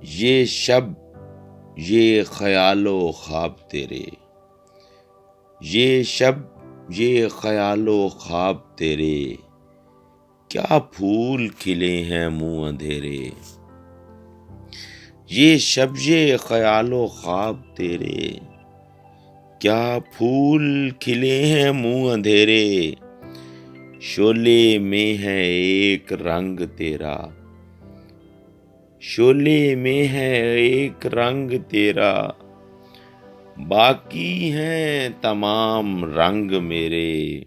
ये शब ये ख्यालो ख्वाब तेरे, ये शब ये ख्यालो ख्वाब तेरे, क्या फूल खिले हैं मुँह अंधेरे। ये शब ये ख्यालो ख्वाब तेरे, क्या फूल खिले हैं मुँह अंधेरे। शोले में है एक रंग तेरा, शोले में है एक रंग तेरा, बाकी हैं तमाम रंग मेरे।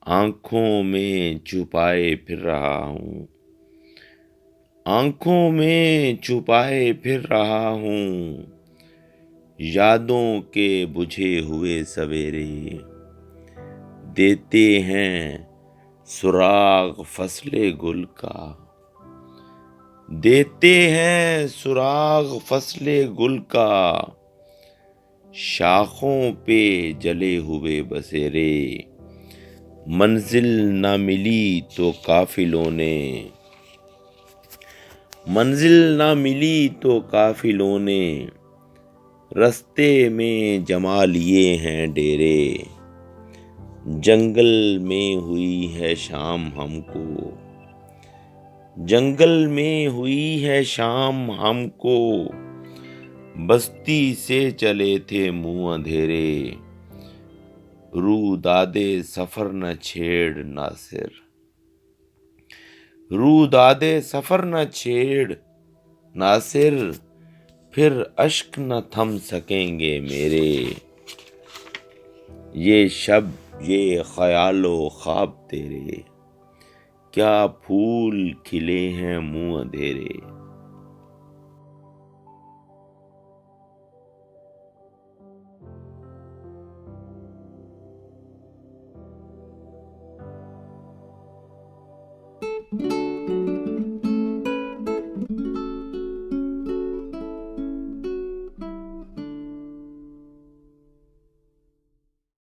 आँखों में छुपाए फिर रहा हूँ, आँखों में छुपाए फिर रहा हूँ, यादों के बुझे हुए सवेरे। देते हैं सुराग फसले गुल का, देते हैं सुराग फसले गुल का, शाखों पे जले हुए बसेरे। मंजिल न मिली तो काफिलों ने, मंजिल न मिली तो काफिलों ने, रास्ते में जमा लिए हैं डेरे। जंगल में हुई है शाम हमको, जंगल में हुई है शाम हमको, बस्ती से चले थे मुँह अंधेरे। रू दादे सफर न छेड़ नासिर, रू दादे सफर न छेड़ नासिर, फिर अश्क न थम सकेंगे मेरे। ये शब ये ख्यालो ख्वाब तेरे, क्या फूल खिले हैं मुँह अंधेरे।